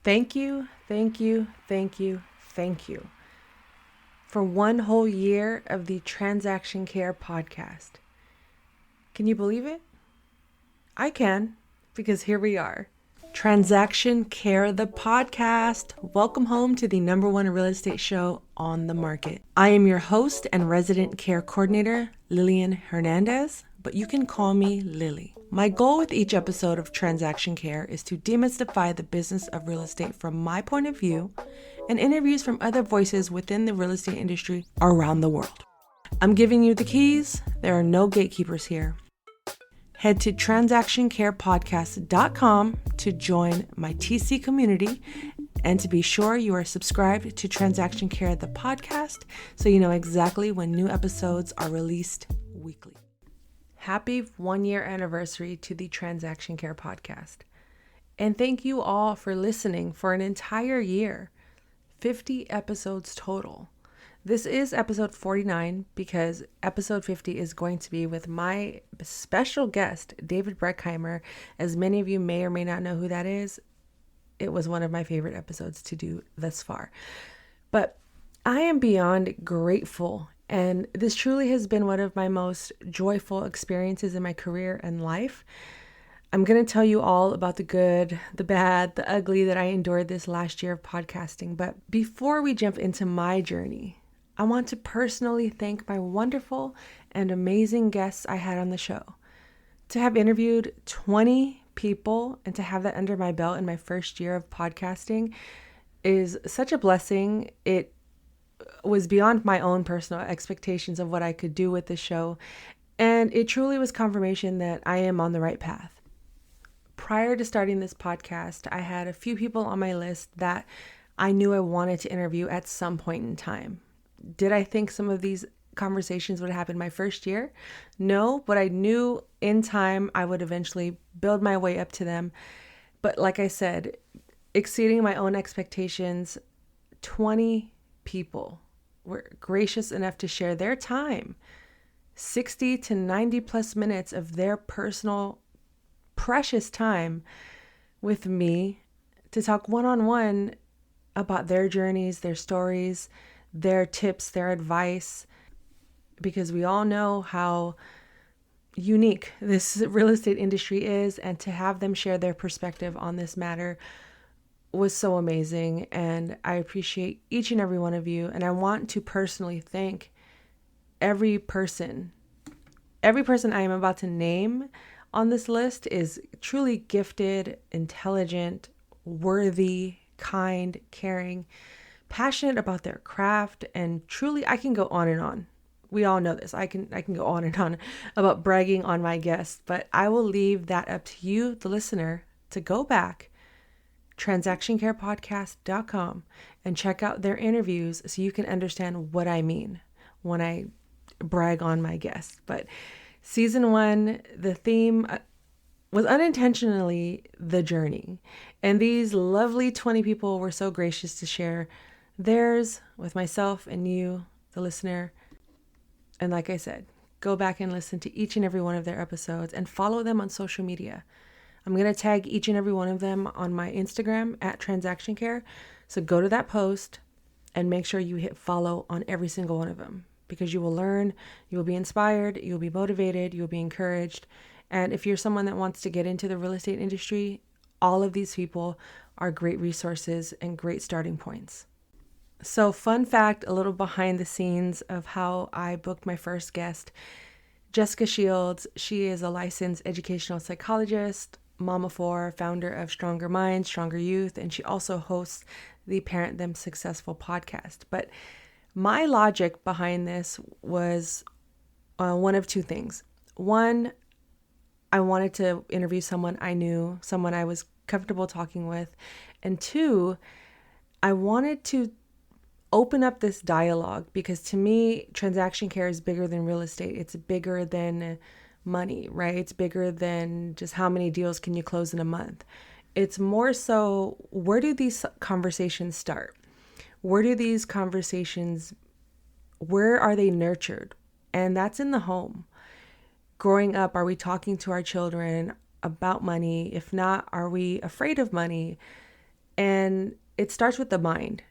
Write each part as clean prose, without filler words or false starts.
Thank you, thank you, thank you, thank you for one whole year of the Transaction Care podcast. Can you believe it? I can, because here we are. Transaction Care, the podcast. Welcome home to the #1 real estate show on the market. I am your host and resident care coordinator, Lillian Hernandez, but you can call me Lily. My goal with each episode of Transaction Care is to demystify the business of real estate from my point of view and interviews from other voices within the real estate industry around the world. I'm giving you the keys. There are no gatekeepers here. Head to transactioncarepodcast.com to join my TC community and to be sure you are subscribed to Transaction Care, the podcast, so you know exactly when new episodes are released weekly. Happy 1-year anniversary to the Transaction Care podcast. And thank you all for listening for an entire year. 50 episodes total. This is episode 49 because episode 50 is going to be with my special guest, David Breckheimer. As many of you may or may not know who that is, it was one of my favorite episodes to do thus far. But I am beyond grateful, and this truly has been one of my most joyful experiences in my career and life. I'm going to tell you all about the good, the bad, the ugly that I endured this last year of podcasting. But before we jump into my journey, I want to personally thank my wonderful and amazing guests I had on the show. To have interviewed 20 people and to have that under my belt in my first year of podcasting is such a blessing. It was beyond my own personal expectations of what I could do with this show, and it truly was confirmation that I am on the right path. Prior to starting this podcast, I had a few people on my list that I knew I wanted to interview at some point in time. Did I think some of these conversations would happen my first year? No, but I knew in time I would eventually build my way up to them. But like I said, exceeding my own expectations, 20 people were gracious enough to share their time, 60 to 90 plus minutes of their personal, precious time with me to talk one-on-one about their journeys, their stories, their tips, their advice, because we all know how unique this real estate industry is, and to have them share their perspective on this matter was so amazing. And I appreciate each and every one of you. And I want to personally thank every person I am about to name on this list is truly gifted, intelligent, worthy, kind, caring, passionate about their craft, and truly I can go on and on. We all know this. I can go on and on about bragging on my guests, but I will leave that up to you, the listener, to go back, transactioncarepodcast.com, and check out their interviews so you can understand what I mean when I brag on my guests. But season 1, the theme was unintentionally the journey. And these lovely 20 people were so gracious to share theirs with myself and you, the listener. And like I said, go back and listen to each and every one of their episodes and follow them on social media. I'm going to tag each and every one of them on my Instagram at Transaction Care. So go to that post and make sure you hit follow on every single one of them, because you will learn, you will be inspired, you'll be motivated, you'll be encouraged. And if you're someone that wants to get into the real estate industry, all of these people are great resources and great starting points. So fun fact, a little behind the scenes of how I booked my first guest, Jessica Shields. She is a licensed educational psychologist, mom of 4, founder of Stronger Minds, Stronger Youth, and she also hosts the Parent Them Successful podcast. But my logic behind this was one of two things. One, I wanted to interview someone I knew, someone I was comfortable talking with. And two, I wanted to open up this dialogue, because to me, transaction care is bigger than real estate. It's bigger than money, right? It's bigger than just how many deals can you close in a month. It's more so, where do these conversations start? Where are they nurtured? And that's in the home. Growing up, are we talking to our children about money? If not, are we afraid of money? And it starts with the mind.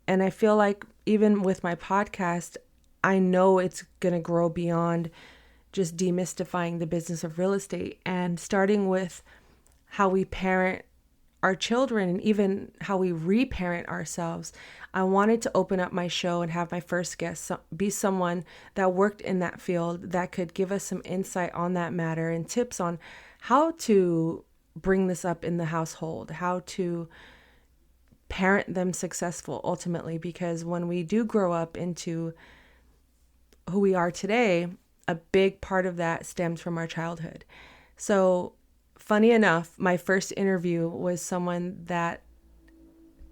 And I feel like even with my podcast, I know it's going to grow beyond just demystifying the business of real estate and starting with how we parent our children and even how we reparent ourselves. I wanted to open up my show and have my first guest be someone that worked in that field that could give us some insight on that matter and tips on how to bring this up in the household, how to parent them successful ultimately, because when we do grow up into who we are today, a big part of that stems from our childhood. So funny enough, my first interview was someone that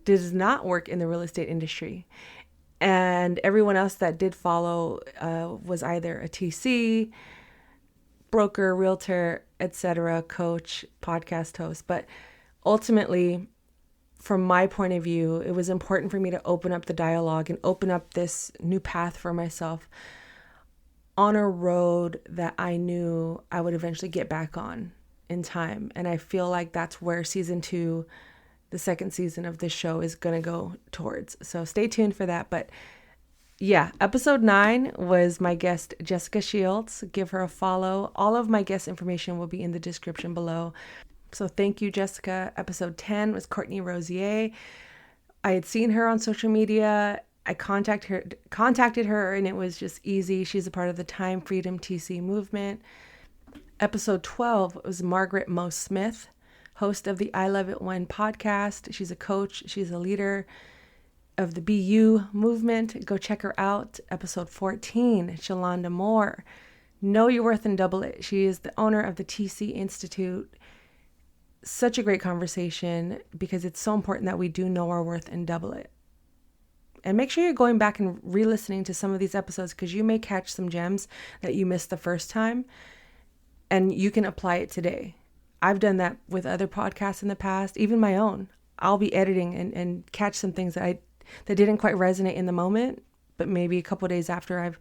does not work in the real estate industry. And everyone else that did follow was either a TC, broker, realtor, etc., coach, podcast host. But ultimately, from my point of view, it was important for me to open up the dialogue and open up this new path for myself on a road that I knew I would eventually get back on in time. And I feel like that's where season 2, the second season of this show, is going to go towards. So stay tuned for that. But yeah, episode 9 was my guest, Jessica Shields. Give her a follow. All of my guest information will be in the description below. So thank you, Jessica. Episode 10 was Courtney Rosier. I had seen her on social media. I contacted her, and it was just easy. She's a part of the Time Freedom TC movement. Episode 12 was Margaret Mo Smith, host of the I Love It When podcast. She's a coach. She's a leader of the BU movement. Go check her out. Episode 14, Shalonda Moore. Know your worth and double it. She is the owner of the TC Institute. Such a great conversation because it's so important that we do know our worth and double it. And make sure you're going back and re-listening to some of these episodes because you may catch some gems that you missed the first time and you can apply it today. I've done that with other podcasts in the past, even my own. I'll be editing and catch some things that didn't quite resonate in the moment, but maybe a couple of days after I've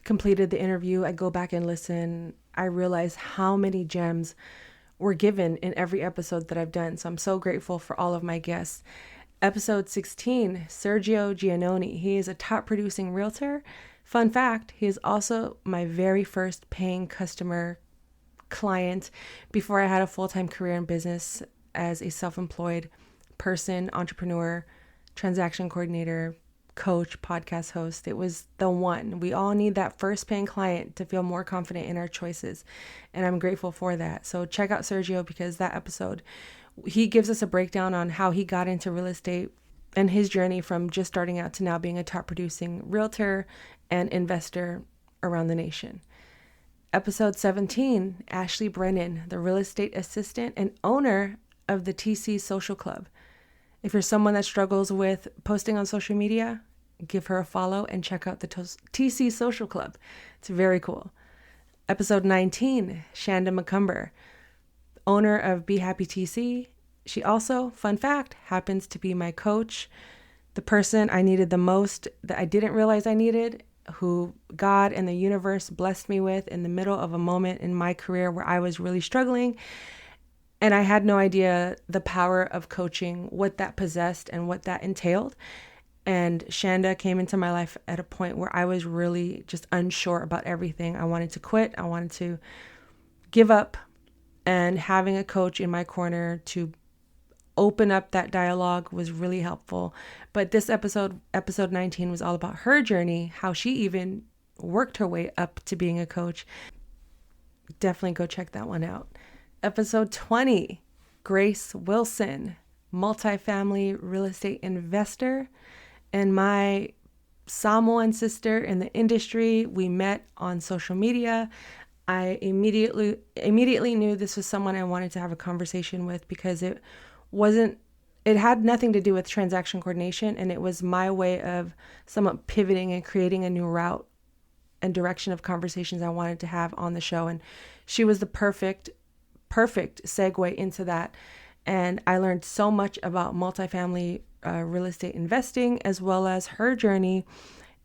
completed the interview, I go back and listen. I realize how many gems were given in every episode that I've done. So I'm so grateful for all of my guests. Episode 16, Sergio Giannoni. He is a top producing realtor. Fun fact, he is also my very first paying customer client before I had a full-time career in business as a self-employed person, entrepreneur, transaction coordinator, coach, podcast host. It was the one. We all need that first paying client to feel more confident in our choices. And I'm grateful for that. So check out Sergio because that episode, he gives us a breakdown on how he got into real estate and his journey from just starting out to now being a top producing realtor and investor around the nation. Episode 17, Ashley Brennan, the real estate assistant and owner of the TC Social Club. If you're someone that struggles with posting on social media, give her a follow and check out the TC Social Club. It's very cool. Episode 19, Shanda McCumber, owner of Be Happy TC. She also, fun fact, happens to be my coach, the person I needed the most that I didn't realize I needed, who God and the universe blessed me with in the middle of a moment in my career where I was really struggling. And I had no idea the power of coaching, what that possessed and what that entailed. And Shanda came into my life at a point where I was really just unsure about everything. I wanted to quit. I wanted to give up. And having a coach in my corner to open up that dialogue was really helpful. But this episode 19, was all about her journey, how she even worked her way up to being a coach. Definitely go check that one out. Episode 20, Grace Wilson, multifamily real estate investor, and my Samoan sister in the industry. We met on social media. I immediately knew this was someone I wanted to have a conversation with because it had nothing to do with transaction coordination, and it was my way of somewhat pivoting and creating a new route and direction of conversations I wanted to have on the show. And she was the perfect segue into that. And I learned so much about multifamily real estate investing, as well as her journey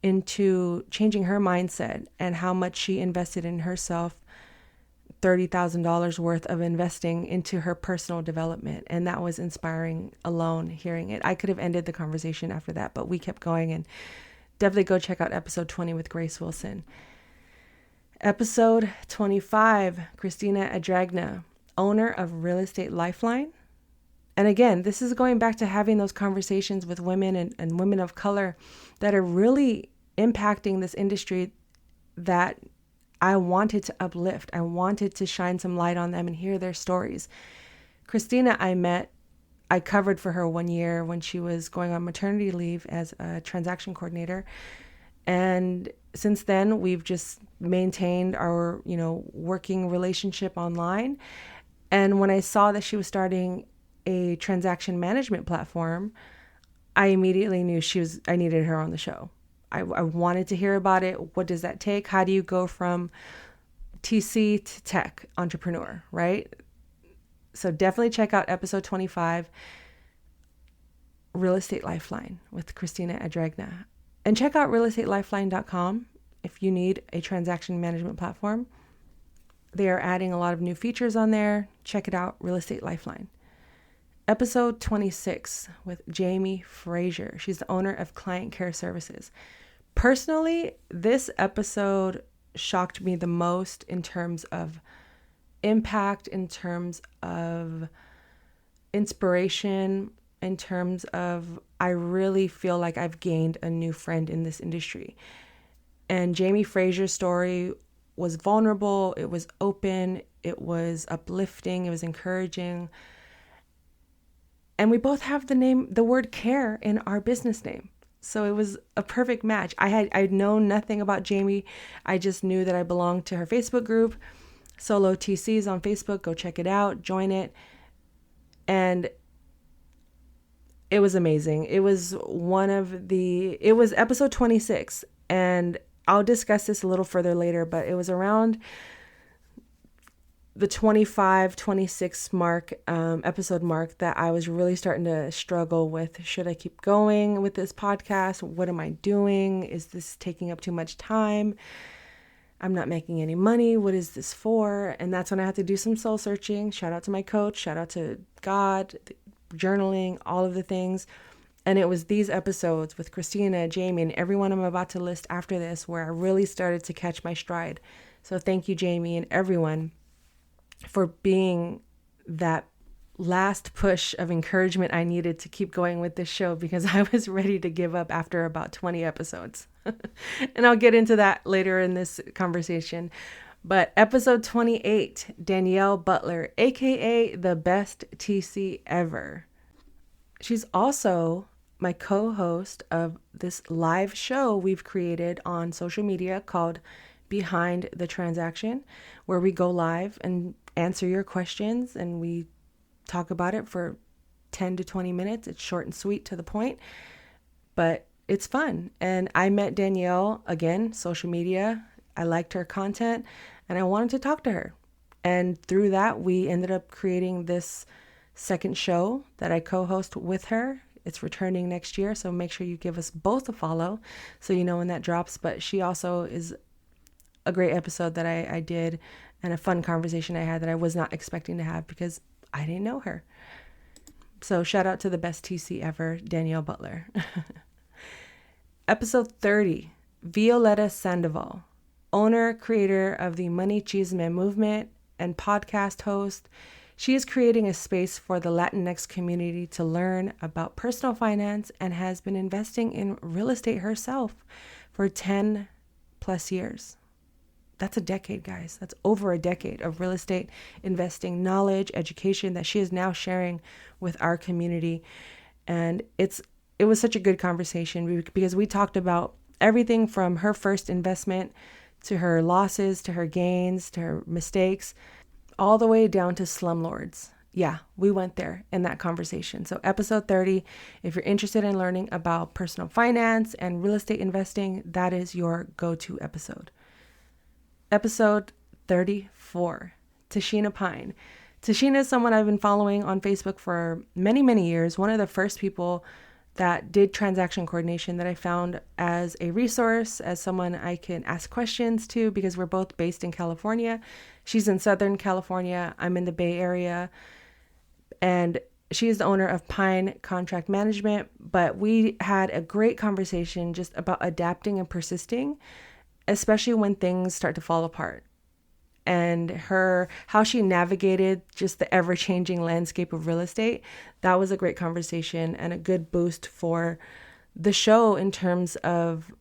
into changing her mindset and how much she invested in herself $30,000 worth of investing into her personal development. And that was inspiring alone, hearing it. I could have ended the conversation after that, but we kept going. And definitely go check out episode 20 with Grace Wilson. Episode 25, Christina Adragna, owner of Real Estate Lifeline. And again, this is going back to having those conversations with women and women of color that are really impacting this industry that I wanted to uplift. I wanted to shine some light on them and hear their stories. Christina, I covered for her 1 year when she was going on maternity leave as a transaction coordinator. And since then, we've just maintained our, working relationship online. And when I saw that she was starting a transaction management platform, I immediately knew I needed her on the show. I wanted to hear about it. What does that take? How do you go from TC to tech entrepreneur, right? So definitely check out episode 25, Real Estate Lifeline with Christina Adragna. And check out realestatelifeline.com if you need a transaction management platform. They are adding a lot of new features on there. Check it out, Real Estate Lifeline. Episode 26 with Jamie Frazier. She's the owner of Client Care Services. Personally, this episode shocked me the most in terms of impact, in terms of inspiration, in terms of I really feel like I've gained a new friend in this industry. And Jamie Frazier's story was vulnerable, it was open, it was uplifting, it was encouraging. And we both have the word care in our business name. So it was a perfect match. I'd known nothing about Jamie. I just knew that I belonged to her Facebook group, Solo TCs on Facebook. Go check it out, join it. And it was amazing. It was episode 26. And I'll discuss this a little further later, but it was around the 25, 26 episode mark that I was really starting to struggle with. Should I keep going with this podcast? What am I doing? Is this taking up too much time? I'm not making any money. What is this for? And that's when I had to do some soul searching. Shout out to my coach. Shout out to God, journaling, all of the things. And it was these episodes with Christina, Jamie, and everyone I'm about to list after this where I really started to catch my stride. So thank you, Jamie, and everyone for being that last push of encouragement I needed to keep going with this show, because I was ready to give up after about 20 episodes. And I'll get into that later in this conversation. But episode 28, Danielle Butler, aka the best TC ever. She's also my co-host of this live show we've created on social media called Behind the Transaction, where we go live and answer your questions and we talk about it for 10 to 20 minutes. It's short and sweet, to the point, but it's fun. And I met Danielle, again, social media. I liked her content and I wanted to talk to her. And through that, we ended up creating this second show that I co-host with her. It's returning next year, so make sure you give us both a follow so you know when that drops. But she also is a great episode that I did, and a fun conversation I had that I was not expecting to have because I didn't know her. So shout out to the best TC ever, Danielle Butler. Episode 30, Violetta Sandoval, owner, creator of the Money Chisme movement and podcast host. She is creating a space for the Latinx community to learn about personal finance and has been investing in real estate herself for 10 plus years. That's a decade, guys. That's over a decade of real estate investing knowledge, education that she is now sharing with our community. And it was such a good conversation because we talked about everything from her first investment to her losses, to her gains, to her mistakes, all the way down to slumlords. Yeah, we went there in that conversation. So episode 30, if you're interested in learning about personal finance and real estate investing, that is your go-to episode. Episode 34, Tashina Pine. Tashina is someone I've been following on Facebook for many, many years. One of the first people that did transaction coordination that I found as a resource, as someone I can ask questions to, because we're both based in California. She's in Southern California. I'm in the Bay Area. And she is the owner of Pine Contract Management. But we had a great conversation just about adapting and persisting, especially when things start to fall apart. And how she navigated just the ever-changing landscape of real estate. That was a great conversation and a good boost for the show in terms of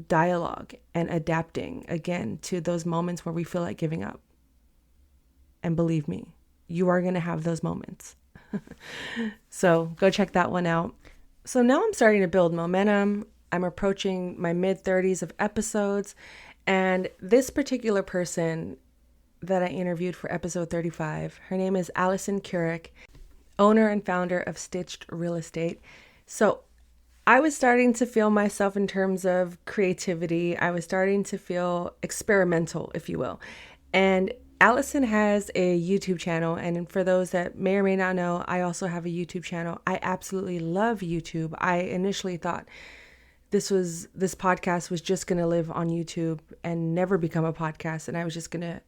dialogue and adapting again to those moments where we feel like giving up. And believe me, you are going to have those moments. So go check that one out. So now I'm starting to build momentum. I'm approaching my mid-30s of episodes. And this particular person that I interviewed for episode 35, her name is Allison Kurek, owner and founder of Stitched Real Estate. So I was starting to feel myself in terms of creativity. I was starting to feel experimental, if you will. And Allison has a YouTube channel. And for those that may or may not know, I also have a YouTube channel. I absolutely love YouTube. I initially thought this podcast was just going to live on YouTube and never become a podcast. And I was just going to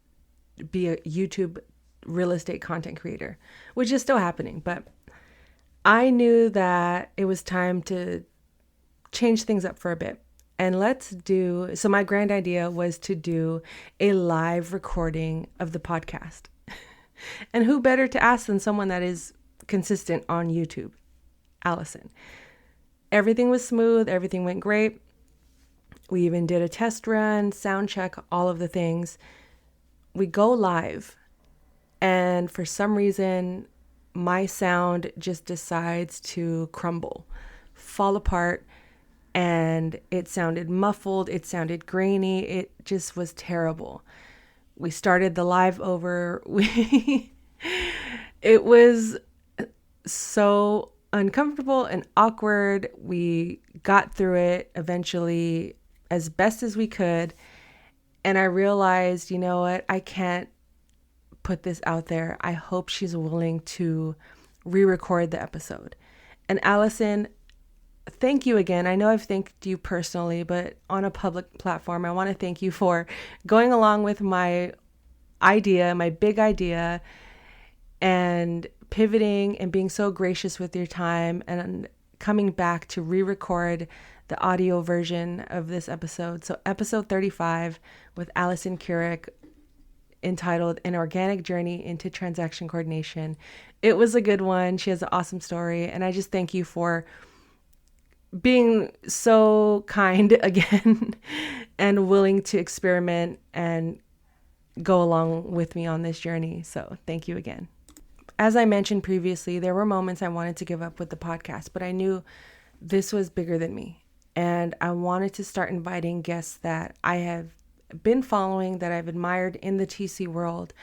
be a YouTube real estate content creator, which is still happening. But I knew that it was time to change things up for a bit. And so my grand idea was to do a live recording of the podcast. And who better to ask than someone that is consistent on YouTube, Allison. Everything was smooth. Everything went great. We even did a test run, sound check, all of the things. We go live, and for some reason, my sound just decides to crumble, fall apart, and it sounded muffled. It sounded grainy. It just was terrible. We started the live over. It was so uncomfortable and awkward. We got through it eventually as best as we could. And I realized, you know what? I can't put this out there. I hope she's willing to re-record the episode. And Allison, thank you again. I know I've thanked you personally, but on a public platform, I want to thank you for going along with my big idea, and pivoting and being so gracious with your time and coming back to re-record the audio version of this episode. So episode 35 with Allison Kurek, entitled An Organic Journey into Transaction Coordination. It was a good one. She has an awesome story. And I just thank you for being so kind again and willing to experiment and go along with me on this journey. So thank you again. As I mentioned previously, there were moments I wanted to give up with the podcast, but I knew this was bigger than me. And I wanted to start inviting guests that I have been following, that I've admired in the TC world.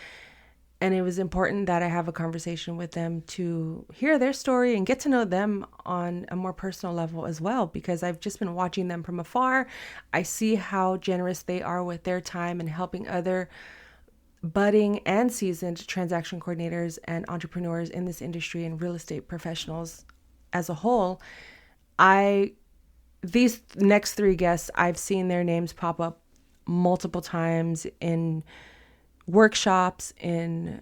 And it was important that I have a conversation with them to hear their story and get to know them on a more personal level as well, because I've just been watching them from afar. I see how generous they are with their time and helping other budding and seasoned transaction coordinators and entrepreneurs in this industry and real estate professionals as a whole. These next three guests, I've seen their names pop up multiple times in workshops, and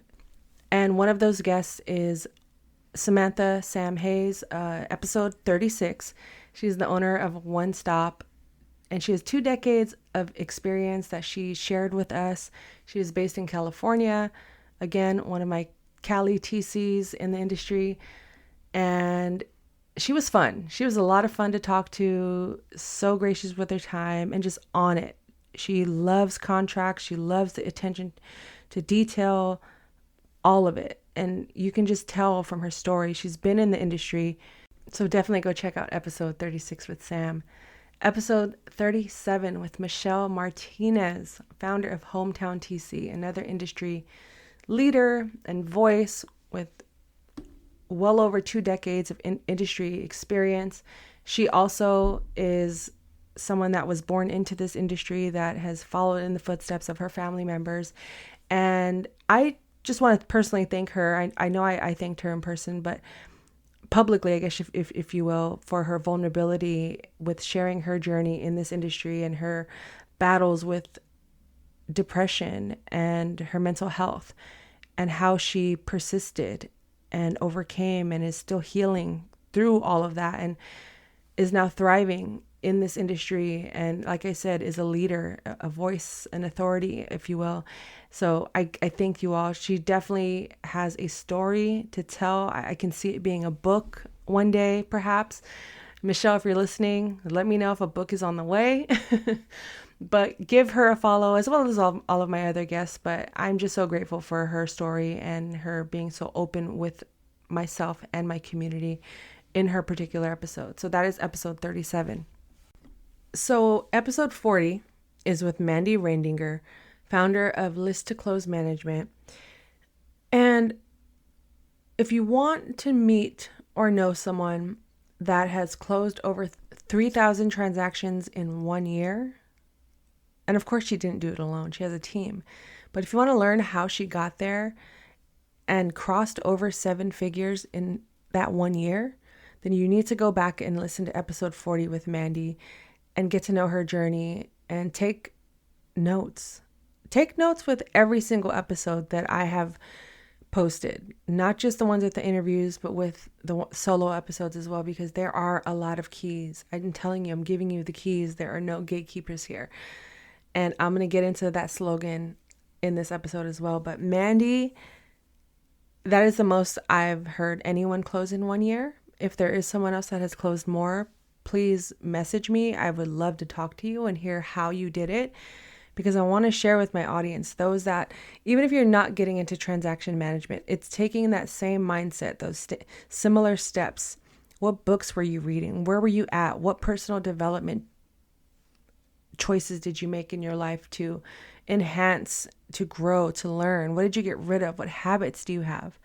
one of those guests is Samantha Sam Hayes, episode 36. She's the owner of One Stop, and she has 2 decades of experience that she shared with us. She is based in California. Again, one of my Cali TCs in the industry. And she was fun. She was a lot of fun to talk to, so gracious with her time and just on it. She loves contracts. She loves the attention to detail, all of it. And you can just tell from her story. She's been in the industry. So definitely go check out episode 36 with Sam. Episode 37 with Michelle Martinez, founder of Hometown TC, another industry leader and voice with well over 2 decades of industry experience. She also is someone that was born into this industry, that has followed in the footsteps of her family members. And I just want to personally thank her. I know I thanked her in person, but publicly, I guess, if you will, for her vulnerability with sharing her journey in this industry and her battles with depression and her mental health, and how she persisted and overcame and is still healing through all of that, and is now thriving in this industry. And like I said, is a leader, a voice, an authority, if you will. So I thank you all. She definitely has a story to tell. I can see it being a book one day, perhaps. Michelle, if you're listening, let me know if a book is on the way. But give her a follow, as well as all of my other guests. But I'm just so grateful for her story and her being so open with myself and my community in her particular episode. So that is episode 37. So episode 40 is with Mandy Reindinger, founder of List to Close Management. And if you want to meet or know someone that has closed over 3,000 transactions in 1 year, and of course she didn't do it alone, she has a team. But if you want to learn how she got there and crossed over 7 figures in that 1 year, then you need to go back and listen to episode 40 with Mandy and get to know her journey and take notes. Take notes with every single episode that I have posted, not just the ones with the interviews, but with the solo episodes as well, because there are a lot of keys. I'm telling you, I'm giving you the keys. There are no gatekeepers here. And I'm going to get into that slogan in this episode as well. But Mandy, that is the most I've heard anyone close in 1 year. If there is someone else that has closed more, please message me. I would love to talk to you and hear how you did it, because I want to share with my audience, those that, even if you're not getting into transaction management, it's taking that same mindset, those similar steps. What books were you reading? Where were you at? What personal development choices did you make in your life to enhance, to grow, to learn? What did you get rid of? What habits do you have?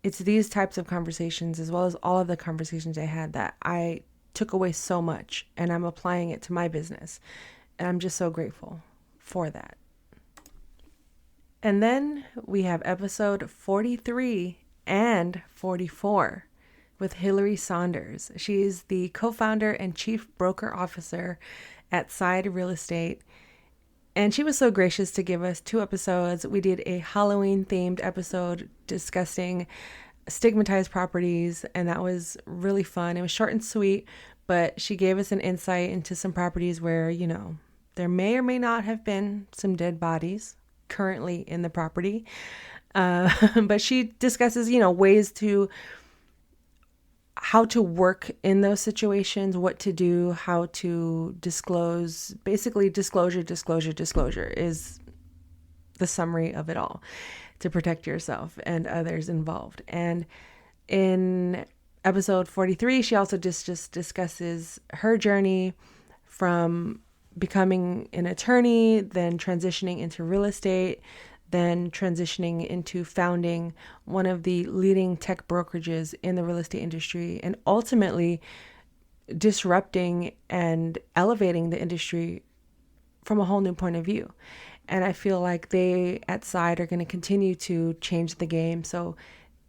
It's these types of conversations, as well as all of the conversations I had, that I took away so much, and I'm applying it to my business. And I'm just so grateful for that. And then we have episode 43 and 44 with Hillary Saunders. She's the co-founder and chief broker officer at Side Real Estate. And she was so gracious to give us 2 episodes. We did a Halloween themed episode discussing stigmatized properties, and that was really fun. It was short and sweet, but she gave us an insight into some properties where, you know, there may or may not have been some dead bodies currently in the property. But she discusses, you know, ways to, how to work in those situations, what to do, how to disclose. Basically, disclosure is the summary of it all, to protect yourself and others involved. And in episode 43, she also just discusses her journey from becoming an attorney, then transitioning into real estate, then transitioning into founding one of the leading tech brokerages in the real estate industry, and ultimately disrupting and elevating the industry from a whole new point of view. And I feel like they at Side are going to continue to change the game. So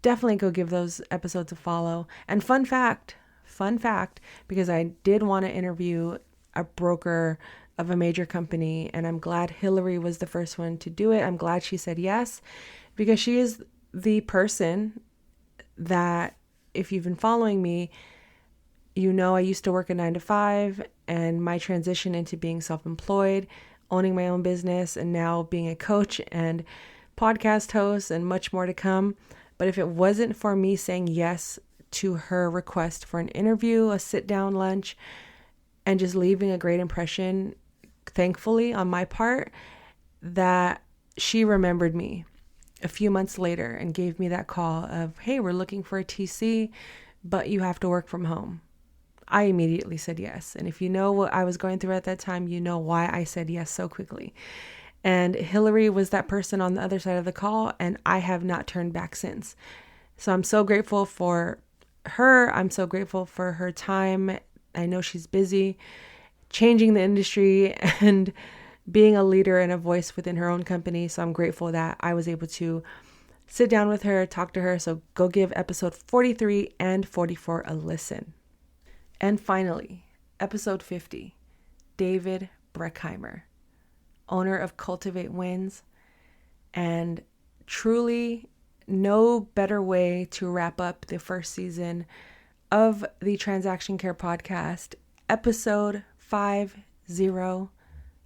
definitely go give those episodes a follow. And fun fact, because I did want to interview a broker of a major company, and I'm glad Hillary was the first one to do it. I'm glad she said yes, because she is the person that, if you've been following me, you know I used to work a 9-to-5, and my transition into being self-employed, owning my own business, and now being a coach and podcast host, and much more to come. But if it wasn't for me saying yes to her request for an interview, a sit-down lunch, and just leaving a great impression, thankfully on my part, that she remembered me a few months later and gave me that call of, hey, we're looking for a TC, but you have to work from home. I immediately said yes. And if you know what I was going through at that time, you know why I said yes so quickly. And Hillary was that person on the other side of the call, and I have not turned back since. So I'm so grateful for her. I'm so grateful for her time. I know she's busy changing the industry and being a leader and a voice within her own company. So I'm grateful that I was able to sit down with her, talk to her. So go give episode 43 and 44 a listen. And finally, episode 50, David Breckheimer. owner of Cultivate Wins, and truly no better way to wrap up the first season of the Transaction Care Podcast, episode 50.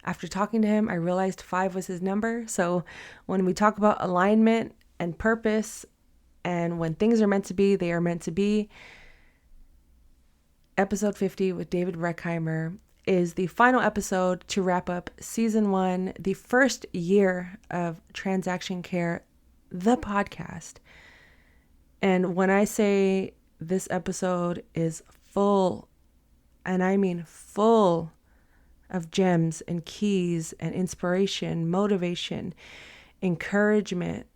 After talking to him, I realized 5 was his number. So when we talk about alignment and purpose, and when things are meant to be, they are meant to be. Episode 50 with David Reckheimer is the final episode to wrap up season 1, the first year of Transaction Care, the podcast. And when I say this episode is full, and I mean full, of gems and keys and inspiration, motivation, encouragement,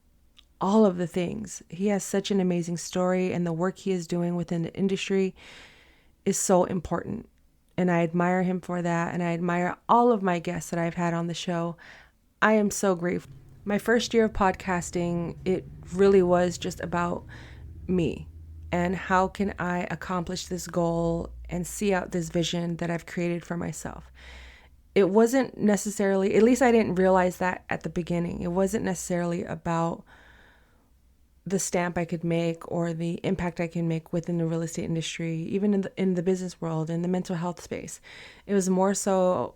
all of the things. He has such an amazing story, and the work he is doing within the industry is so important. And I admire him for that. And I admire all of my guests that I've had on the show. I am so grateful. My first year of podcasting, it really was just about me and how can I accomplish this goal and see out this vision that I've created for myself. It wasn't necessarily, at least I didn't realize that at the beginning. It wasn't necessarily about the stamp I could make or the impact I can make within the real estate industry, even in the business world, in the mental health space. It was more so,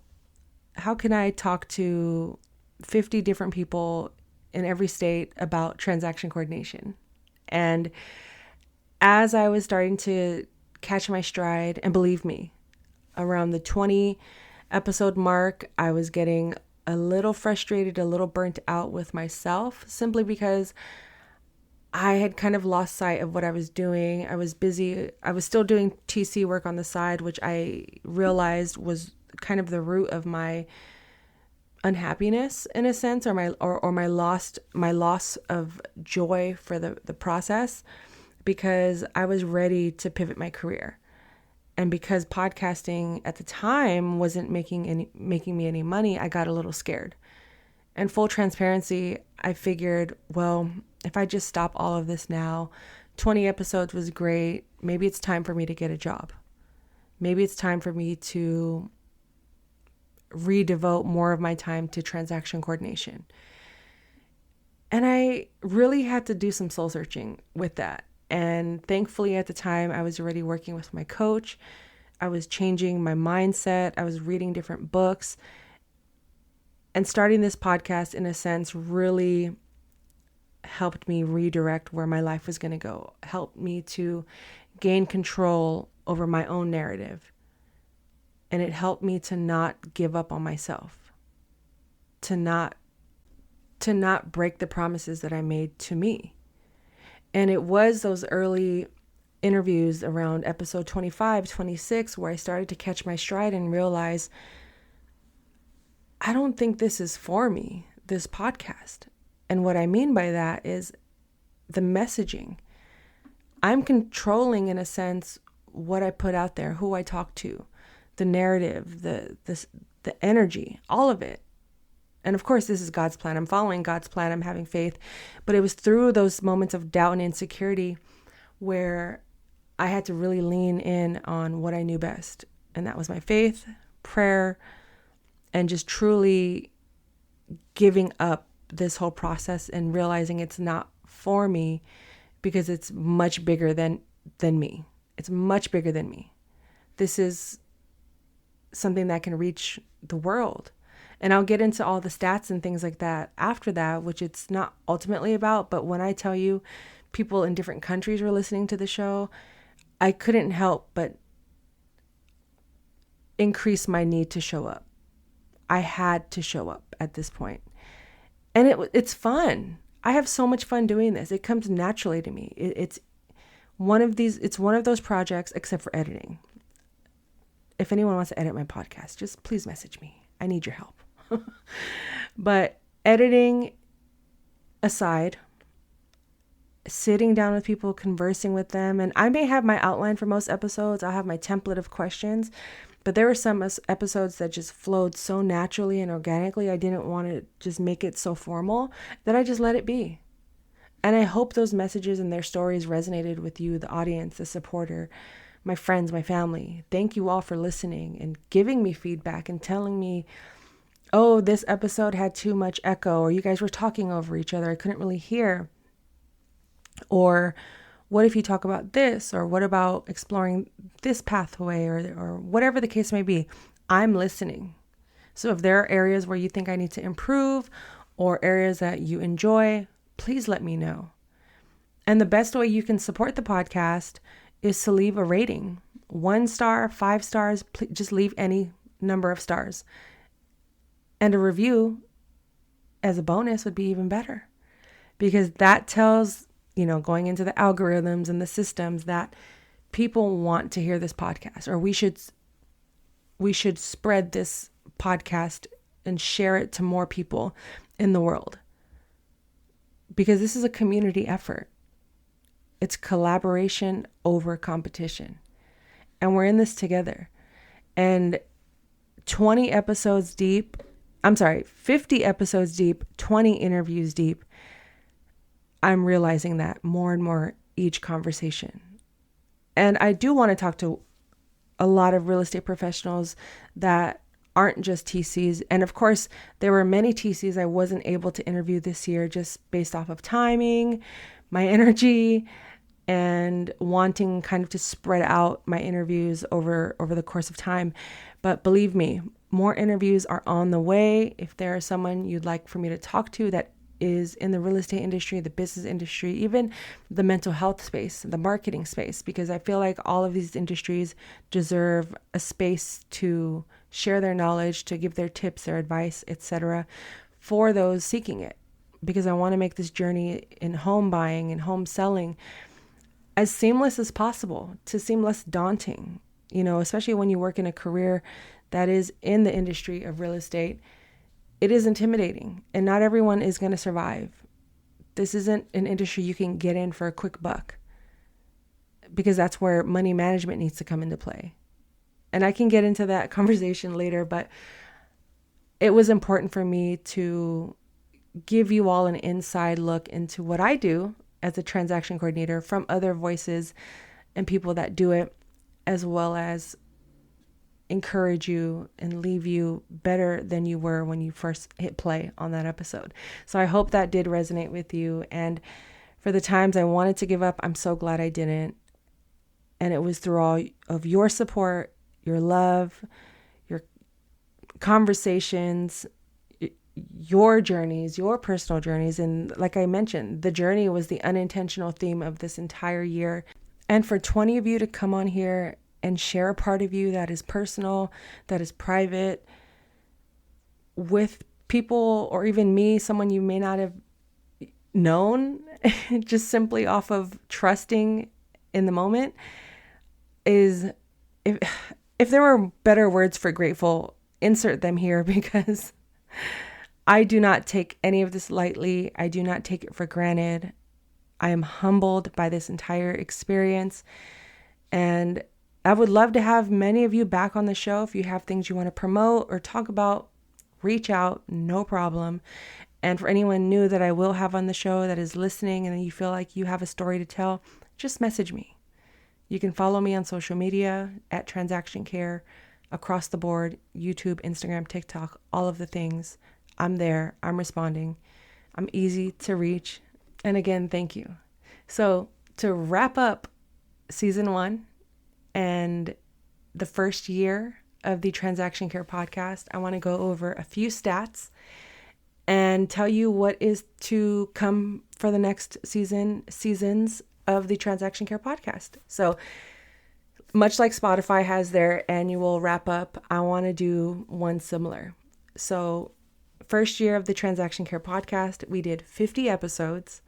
how can I talk to 50 different people in every state about transaction coordination? And as I was starting to catch my stride, and believe me, around the 20 episode mark, I was getting a little frustrated, a little burnt out with myself, simply because I had kind of lost sight of what I was doing. I was busy. I was still doing TC work on the side, which I realized was kind of the root of my unhappiness in a sense, or my loss of joy for the process, because I was ready to pivot my career. And because podcasting at the time wasn't making me any money, I got a little scared. And full transparency, I figured, well, if I just stop all of this now, 20 episodes was great. Maybe it's time for me to get a job. Maybe it's time for me to redevote more of my time to transaction coordination. And I really had to do some soul searching with that. And thankfully at the time, I was already working with my coach. I was changing my mindset. I was reading different books. And starting this podcast, in a sense, really helped me redirect where my life was going to go, helped me to gain control over my own narrative. And it helped me to not give up on myself, to not break the promises that I made to me. And it was those early interviews around episode 25, 26, where I started to catch my stride and realize, I don't think this is for me, this podcast. And what I mean by that is the messaging. I'm controlling, in a sense, what I put out there, who I talk to, the narrative, the energy, all of it. And of course, this is God's plan. I'm following God's plan. I'm having faith. But it was through those moments of doubt and insecurity where I had to really lean in on what I knew best. And that was my faith, prayer, and just truly giving up this whole process and realizing it's not for me, because it's much bigger than me. It's much bigger than me. This is something that can reach the world. And I'll get into all the stats and things like that after that, which it's not ultimately about. But when I tell you people in different countries were listening to the show, I couldn't help but increase my need to show up. I had to show up at this point. And it's fun. I have so much fun doing this. It comes naturally to me. It's one of those projects, except for editing. If anyone wants to edit my podcast, just please message me. I need your help. But editing aside, sitting down with people, conversing with them, and I may have my outline for most episodes. I'll have my template of questions, but there were some episodes that just flowed so naturally and organically. I didn't want to just make it so formal that I just let it be. And I hope those messages and their stories resonated with you, the audience, the supporter, my friends, my family. Thank you all for listening and giving me feedback and telling me oh, this episode had too much echo, or you guys were talking over each other, I couldn't really hear. Or what if you talk about this? Or what about exploring this pathway, or whatever the case may be? I'm listening. So if there are areas where you think I need to improve or areas that you enjoy, please let me know. And the best way you can support the podcast is to leave a rating. 1 star, 5 stars, just leave any number of stars. And a review as a bonus would be even better, because that tells, going into the algorithms and the systems, that people want to hear this podcast, or we should spread this podcast and share it to more people in the world, because this is a community effort. It's collaboration over competition, and we're in this together. And 50 episodes deep, 20 interviews deep, I'm realizing that more and more each conversation. And I do want to talk to a lot of real estate professionals that aren't just TCs. And of course, there were many TCs I wasn't able to interview this year just based off of timing, my energy, and wanting kind of to spread out my interviews over the course of time. But believe me, more interviews are on the way. If there is someone you'd like for me to talk to that is in the real estate industry, the business industry, even the mental health space, the marketing space, because I feel like all of these industries deserve a space to share their knowledge, to give their tips, their advice, etc., for those seeking it. Because I want to make this journey in home buying and home selling as seamless as possible, to seem less daunting, especially when you work in a career that is in the industry of real estate. It is intimidating, and not everyone is going to survive. This isn't an industry you can get in for a quick buck, because that's where money management needs to come into play. And I can get into that conversation later, but it was important for me to give you all an inside look into what I do as a transaction coordinator from other voices and people that do it, as well as encourage you and leave you better than you were when you first hit play on that episode. So I hope that did resonate with you. And for the times I wanted to give up, I'm so glad I didn't. And it was through all of your support, your love, your conversations, your journeys, your personal journeys. And like I mentioned, the journey was the unintentional theme of this entire year. And for 20 of you to come on here and share a part of you that is personal, that is private, with people, or even me, someone you may not have known, just simply off of trusting in the moment, is, if there were better words for grateful, insert them here, because I do not take any of this lightly. I do not take it for granted. I am humbled by this entire experience, and I would love to have many of you back on the show. If you have things you want to promote or talk about, reach out, no problem. And for anyone new that I will have on the show that is listening and you feel like you have a story to tell, just message me. You can follow me on social media at Transaction Care, across the board, YouTube, Instagram, TikTok, all of the things. I'm there. I'm responding. I'm easy to reach. And again, thank you. So to wrap up season 1 and the first year of the Transaction Care podcast, I want to go over a few stats and tell you what is to come for the next seasons of the Transaction Care podcast. So much like Spotify has their annual wrap up, I want to do one similar. So first year of the Transaction Care podcast, we did 50 episodes,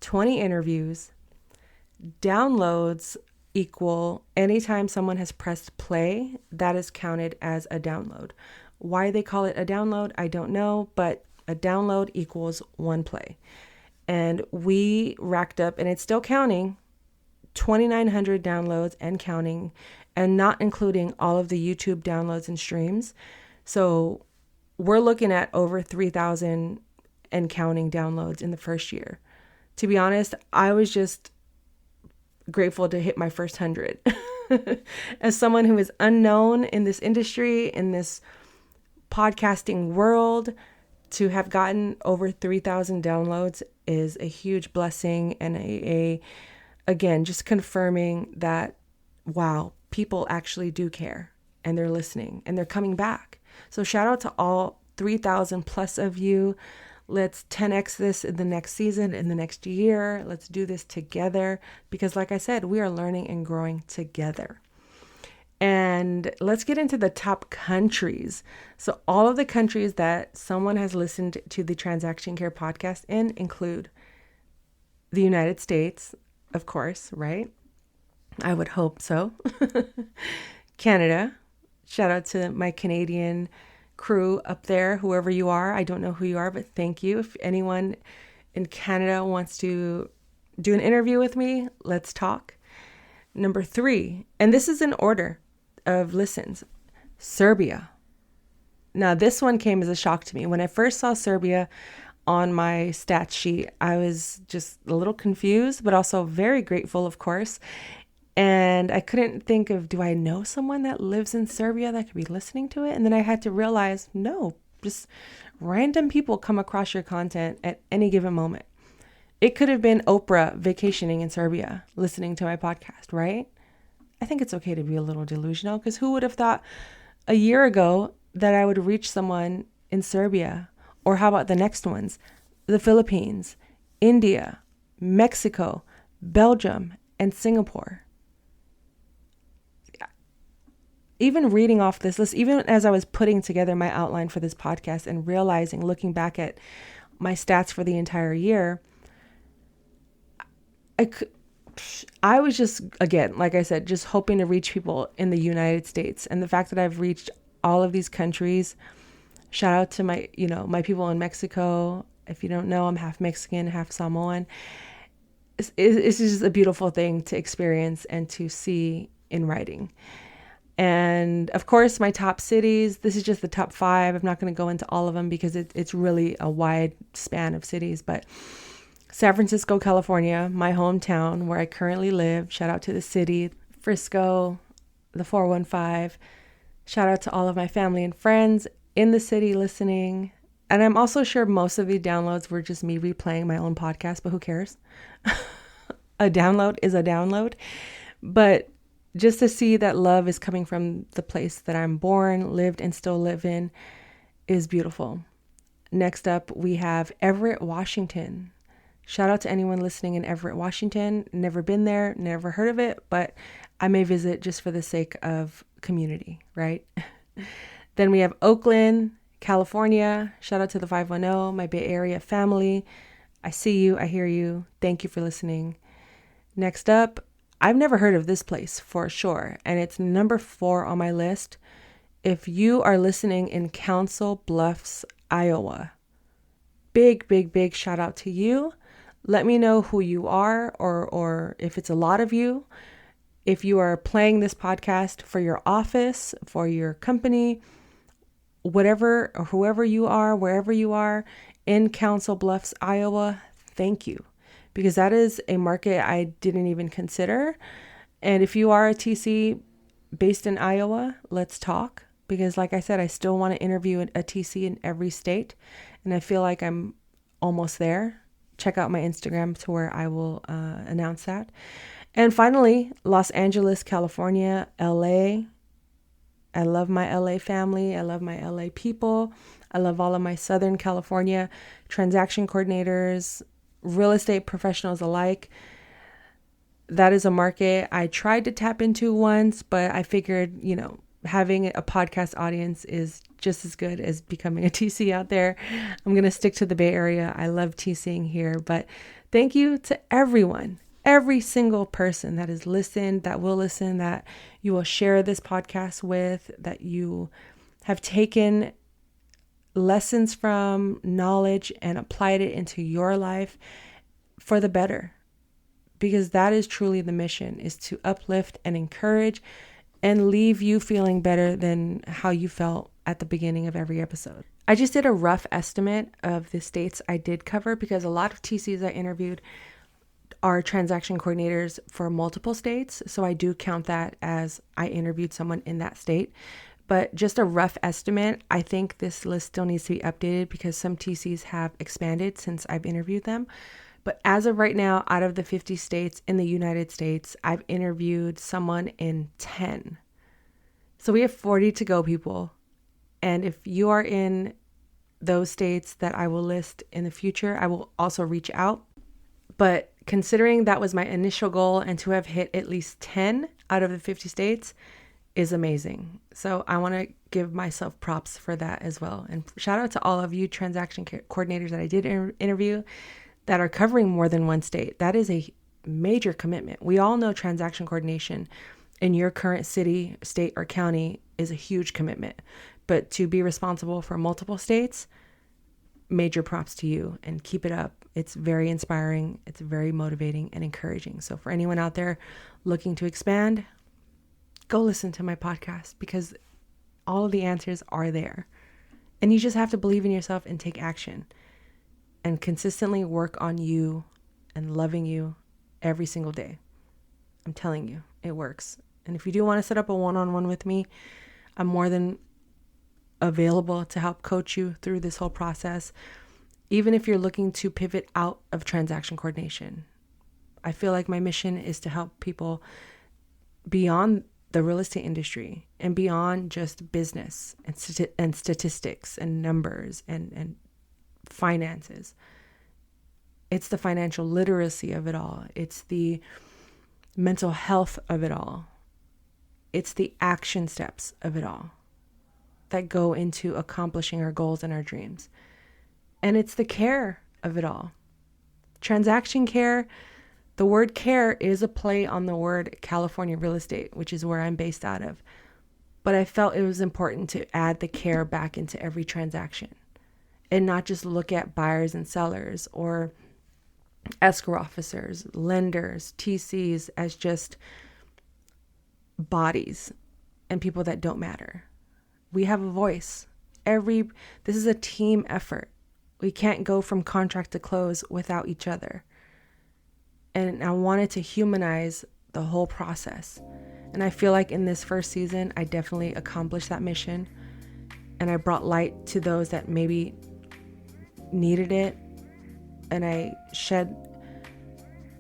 20 interviews, downloads equal anytime someone has pressed play, that is counted as a download. Why they call it a download, I don't know, but a download equals 1 play. And we racked up, and it's still counting, 2,900 downloads and counting, and not including all of the YouTube downloads and streams. So we're looking at over 3,000 and counting downloads in the first year. To be honest, I was just grateful to hit my first 100. As someone who is unknown in this industry, in this podcasting world, to have gotten over 3,000 downloads is a huge blessing, and again, just confirming that, wow, people actually do care, and they're listening, and they're coming back. So shout out to all 3,000 plus of you. Let's 10x this in the next season, in the next year. Let's do this together, because like I said, we are learning and growing together. And let's get into the top countries. So all of the countries that someone has listened to the Transaction Care podcast in include the United States, of course, right? I would hope so. Canada. Shout out to my Canadian crew up there, whoever you are. I don't know who you are, but thank you. If anyone in Canada wants to do an interview with me, let's talk. Number 3, and this is in order of listens, Serbia. Now, this one came as a shock to me. When I first saw Serbia on my stat sheet, I was just a little confused, but also very grateful, of course. And I couldn't think of, do I know someone that lives in Serbia that could be listening to it? And then I had to realize, no, just random people come across your content at any given moment. It could have been Oprah vacationing in Serbia, listening to my podcast, right? I think it's okay to be a little delusional, because who would have thought a year ago that I would reach someone in Serbia? Or how about the next ones? The Philippines, India, Mexico, Belgium, and Singapore. Even reading off this list, even as I was putting together my outline for this podcast and realizing, looking back at my stats for the entire year, I was just, again, like I said, just hoping to reach people in the United States. And the fact that I've reached all of these countries, shout out to my people in Mexico. If you don't know, I'm half Mexican, half Samoan. It's just a beautiful thing to experience and to see in writing. And of course, my top cities, this is just the top 5. I'm not going to go into all of them because it's really a wide span of cities, but San Francisco, California, my hometown where I currently live. Shout out to the city, Frisco, the 415. Shout out to all of my family and friends in the city listening. And I'm also sure most of the downloads were just me replaying my own podcast, but who cares? A download is a download. But just to see that love is coming from the place that I'm born, lived, and still live in is beautiful. Next up, we have Everett, Washington. Shout out to anyone listening in Everett, Washington. Never been there, never heard of it, but I may visit just for the sake of community, right? Then we have Oakland, California. Shout out to the 510, my Bay Area family. I see you, I hear you. Thank you for listening. Next up, I've never heard of this place for sure, and it's number 4 on my list. If you are listening in Council Bluffs, Iowa, big shout out to you. Let me know who you are, or if it's a lot of you. If you are playing this podcast for your office, for your company, whatever or whoever you are, wherever you are in Council Bluffs, Iowa, thank you. Because that is a market I didn't even consider. And if you are a TC based in Iowa, let's talk. Because like I said, I still want to interview a TC in every state. And I feel like I'm almost there. Check out my Instagram to where I will announce that. And finally, Los Angeles, California, LA. I love my LA family. I love my LA people. I love all of my Southern California transaction coordinators, real estate professionals alike. That is a market I tried to tap into once, but I figured, having a podcast audience is just as good as becoming a TC out there. I'm going to stick to the Bay Area. I love TCing here, but thank you to everyone, every single person that has listened, that will listen, that you will share this podcast with, that you have taken lessons from, knowledge, and applied it into your life for the better. Because that is truly the mission, is to uplift and encourage and leave you feeling better than how you felt at the beginning of every episode. I just did a rough estimate of the states I did cover, because a lot of TCs I interviewed are transaction coordinators for multiple states. So I do count that as I interviewed someone in that state. But just a rough estimate, I think this list still needs to be updated because some TCs have expanded since I've interviewed them. But as of right now, out of the 50 states in the United States, I've interviewed someone in 10. So we have 40 to go, people. And if you are in those states that I will list in the future, I will also reach out. But considering that was my initial goal, and to have hit at least 10 out of the 50 states is amazing. So I want to give myself props for that as well. And shout out to all of you transaction coordinators that I did interview that are covering more than one state. That is a major commitment. We all know transaction coordination in your current city, state, or county is a huge commitment. But to be responsible for multiple states, major props to you, and keep it up. It's very inspiring. It's very motivating and encouraging. So for anyone out there looking to expand, go listen to my podcast because all of the answers are there. And you just have to believe in yourself and take action and consistently work on you and loving you every single day. I'm telling you, it works. And if you do want to set up a one-on-one with me, I'm more than available to help coach you through this whole process. Even if you're looking to pivot out of transaction coordination, I feel like my mission is to help people beyond the real estate industry and beyond just business and statistics and numbers and finances. It's the financial literacy of it all. It's the mental health of it all. It's the action steps of it all that go into accomplishing our goals and our dreams. And it's the care of it all. Transaction care, the word care is a play on the word California real estate, which is where I'm based out of. But I felt it was important to add the care back into every transaction and not just look at buyers and sellers or escrow officers, lenders, TCs as just bodies and people that don't matter. We have a voice. This is a team effort. We can't go from contract to close without each other. And I wanted to humanize the whole process. And I feel like in this first season, I definitely accomplished that mission. And I brought light to those that maybe needed it. And I shed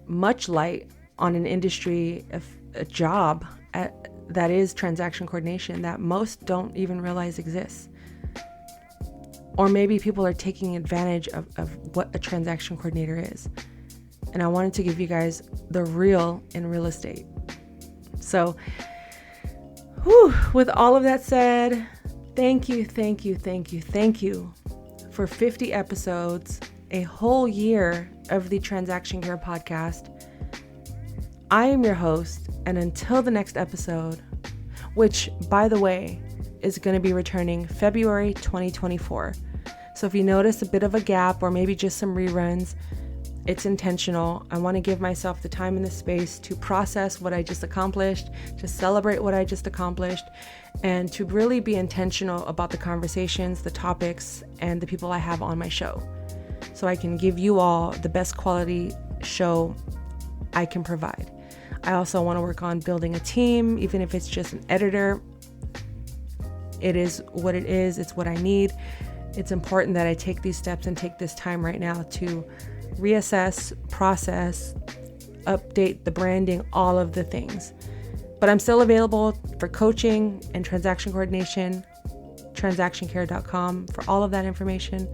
much light on an industry, a job that is transaction coordination that most don't even realize exists. Or maybe people are taking advantage of what a transaction coordinator is. And I wanted to give you guys the real in real estate. So, with all of that said, thank you for 50 episodes, a whole year of the Transaction Care podcast. I am your host, and until the next episode, which, by the way, is going to be returning February 2024. So if you notice a bit of a gap or maybe just some reruns, it's intentional. I want to give myself the time and the space to process what I just accomplished, to celebrate what I just accomplished, and to really be intentional about the conversations, the topics, and the people I have on my show. So I can give you all the best quality show I can provide. I also want to work on building a team, even if it's just an editor. It is what it is. It's what I need. It's important that I take these steps and take this time right now to reassess, process, update the branding, all of the things. But I'm still available for coaching and transaction coordination, transactioncare.com for all of that information.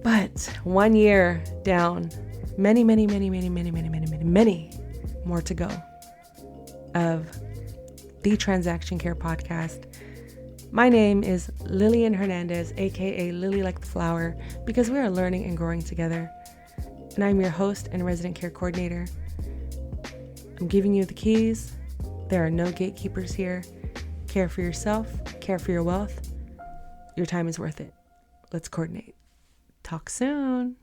But 1 year down, many more to go of the Transaction Care podcast. My name is Lillian Hernandez, aka Lily Like the Flower, because we are learning and growing together. And I'm your host and resident care coordinator. I'm giving you the keys. There are no gatekeepers here. Care for yourself, care for your wealth. Your time is worth it. Let's coordinate. Talk soon.